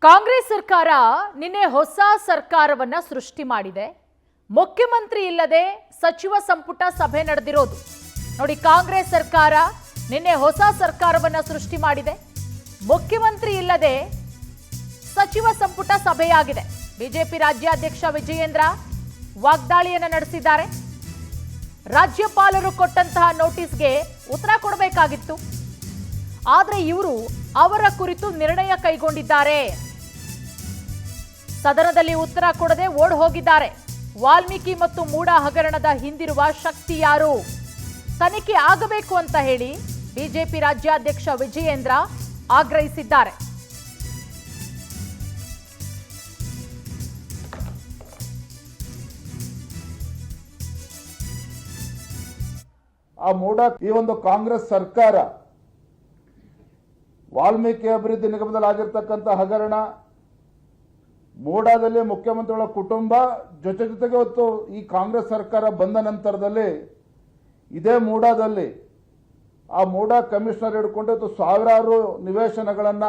ಕಾಂಗ್ರೆಸ್ ಸರ್ಕಾರ ನಿನ್ನೆ ಹೊಸ ಸರ್ಕಾರವನ್ನ ಸೃಷ್ಟಿ ಮಾಡಿದೆ. ಮುಖ್ಯಮಂತ್ರಿ ಇಲ್ಲದೆ ಸಚಿವ ಸಂಪುಟ ಸಭೆ ನಡೆದಿರೋದು ನೋಡಿ. ಕಾಂಗ್ರೆಸ್ ಸರ್ಕಾರ ನಿನ್ನೆ ಹೊಸ ಸರ್ಕಾರವನ್ನ ಸೃಷ್ಟಿ ಮಾಡಿದೆ. ಮುಖ್ಯಮಂತ್ರಿ ಇಲ್ಲದೆ ಸಚಿವ ಸಂಪುಟ ಸಭೆಯಾಗಿದೆ. ಬಿಜೆಪಿ ರಾಜ್ಯಾಧ್ಯಕ್ಷ ವಿಜಯೇಂದ್ರ ವಾಗ್ದಾಳಿಯನ್ನ ನಡೆಸಿದ್ದಾರೆ. ರಾಜ್ಯಪಾಲರು ಕೊಟ್ಟಂತಹ ನೋಟಿಸ್ಗೆ ಉತ್ತರ ಕೊಡಬೇಕಾಗಿತ್ತು, ಆದರೆ ಇವರು ಅವರ ಕುರಿತು ನಿರ್ಣಯ ಕೈಗೊಂಡಿದ್ದಾರೆ. ಸದನದಲ್ಲಿ ಉತ್ತರ ಕೊಡದೆ ಓಡ್ ಹೋಗಿದ್ದಾರೆ. ವಾಲ್ಮೀಕಿ ಮತ್ತು ಮೂಡ ಹಗರಣದ ಹಿಂದಿರುವ ಶಕ್ತಿ ಯಾರು, ತನಿಖೆ ಆಗಬೇಕು ಅಂತ ಹೇಳಿ ಬಿಜೆಪಿ ರಾಜ್ಯಾಧ್ಯಕ್ಷ ವಿಜಯೇಂದ್ರ ಆಗ್ರಹಿಸಿದ್ದಾರೆ. ಆ ಮೂಡ ಈ ಒಂದು ಕಾಂಗ್ರೆಸ್ ಸರ್ಕಾರ ವಾಲ್ಮೀಕಿ ಅಭಿವೃದ್ಧಿ ನಿಗಮದಲ್ಲಿ ಆಗಿರ್ತಕ್ಕಂಥ ಹಗರಣ, ಮೂಡಾದಲ್ಲಿ ಮುಖ್ಯಮಂತ್ರಿಗಳ ಕುಟುಂಬ ಜೊತೆಗೆ ಹೊತ್ತು ಈ ಕಾಂಗ್ರೆಸ್ ಸರ್ಕಾರ ಬಂದ ನಂತರದಲ್ಲಿ ಇದೇ ಮೂಡಾದಲ್ಲಿ ಆ ಮೂಡಾ ಕಮಿಷನರ್ ಹಿಡ್ಕೊಂಡು ಸಾವಿರಾರು ನಿವೇಶನಗಳನ್ನ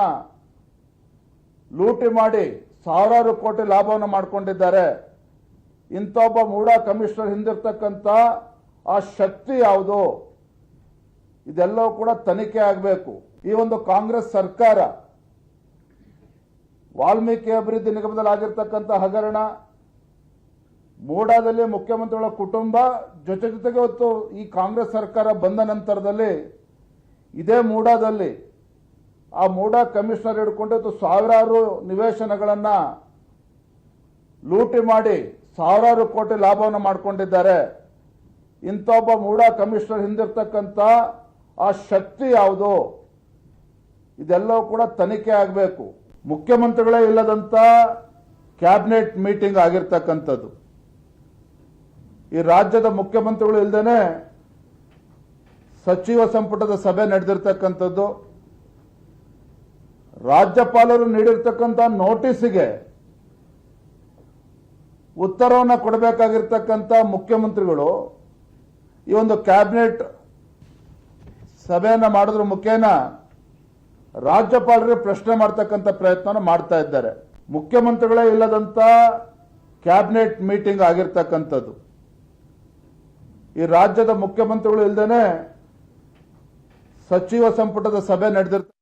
ಲೂಟಿ ಮಾಡಿ ಸಾವಿರಾರು ಕೋಟಿ ಲಾಭವನ್ನು ಮಾಡಿಕೊಂಡಿದ್ದಾರೆ. ಇಂಥ ಒಬ್ಬ ಮೂಡಾ ಕಮಿಷನರ್ ಹಿಂದಿರ್ತಕ್ಕಂಥ ಆ ಶಕ್ತಿ ಯಾವುದು, ಇದೆಲ್ಲವೂ ಕೂಡ ತನಿಖೆ ಆಗಬೇಕು. ಈ ಒಂದು ಕಾಂಗ್ರೆಸ್ ಸರ್ಕಾರ ವಾಲ್ಮೀಕಿ ಅಭಿವೃದ್ಧಿ ನಿಗಮದಲ್ಲಿ ಆಗಿರ್ತಕ್ಕಂಥ ಹಗರಣ, ಮೂಡಾದಲ್ಲಿ ಮುಖ್ಯಮಂತ್ರಿಗಳ ಕುಟುಂಬ ಜೊತೆಗೆ ಹೊತ್ತು ಈ ಕಾಂಗ್ರೆಸ್ ಸರ್ಕಾರ ಬಂದ ನಂತರದಲ್ಲಿ ಇದೇ ಮೂಡಾದಲ್ಲಿ ಆ ಮೂಡಾ ಕಮಿಷನರ್ ಹಿಡ್ಕೊಂಡು ಸಾವಿರಾರು ನಿವೇಶನಗಳನ್ನ ಲೂಟಿ ಮಾಡಿ ಸಾವಿರಾರು ಕೋಟಿ ಲಾಭವನ್ನು ಮಾಡಿಕೊಂಡಿದ್ದಾರೆ. ಇಂಥ ಒಬ್ಬ ಮೂಡಾ ಕಮಿಷನರ್ ಹಿಂದಿರ್ತಕ್ಕಂಥ ಆ ಶಕ್ತಿ ಯಾವುದು, ಇದೆಲ್ಲವೂ ಕೂಡ ತನಿಖೆ ಆಗಬೇಕು. ಮುಖ್ಯಮಂತ್ರಿಗಳೇ ಇಲ್ಲದಂತ ಕ್ಯಾಬಿನೆಟ್ ಮೀಟಿಂಗ್ ಆಗಿರ್ತಕ್ಕಂಥದ್ದು, ಈ ರಾಜ್ಯದ ಮುಖ್ಯಮಂತ್ರಿಗಳು ಇಲ್ಲದೇನೆ ಸಚಿವ ಸಂಪುಟದ ಸಭೆ ನಡೆದಿರ್ತಕ್ಕಂಥದ್ದು, ರಾಜ್ಯಪಾಲರು ನೀಡಿರ್ತಕ್ಕಂಥ ನೋಟಿಸ್ಗೆ ಉತ್ತರವನ್ನು ಕೊಡಬೇಕಾಗಿರ್ತಕ್ಕಂಥ ಮುಖ್ಯಮಂತ್ರಿಗಳು ಈ ಒಂದು ಕ್ಯಾಬಿನೆಟ್ ಸಭೆಯನ್ನ ಮಾಡೋದ್ರ ಮುಖೇನ ರಾಜ್ಯಪಾಲರಿಗೆ ಪ್ರಶ್ನೆ ಮಾಡ್ತಕ್ಕಂಥ ಪ್ರಯತ್ನ ಮಾಡ್ತಾ ಇದ್ದಾರೆ. ಮುಖ್ಯಮಂತ್ರಿಗಳೇ ಇಲ್ಲದಂತ ಕ್ಯಾಬಿನೆಟ್ ಮೀಟಿಂಗ್ ಆಗಿರ್ತಕ್ಕಂಥದ್ದು, ಈ ರಾಜ್ಯದ ಮುಖ್ಯಮಂತ್ರಿಗಳು ಇಲ್ಲದೇನೆ ಸಚಿವ ಸಂಪುಟದ ಸಭೆ ನಡೆದಿರ್ತಾರೆ.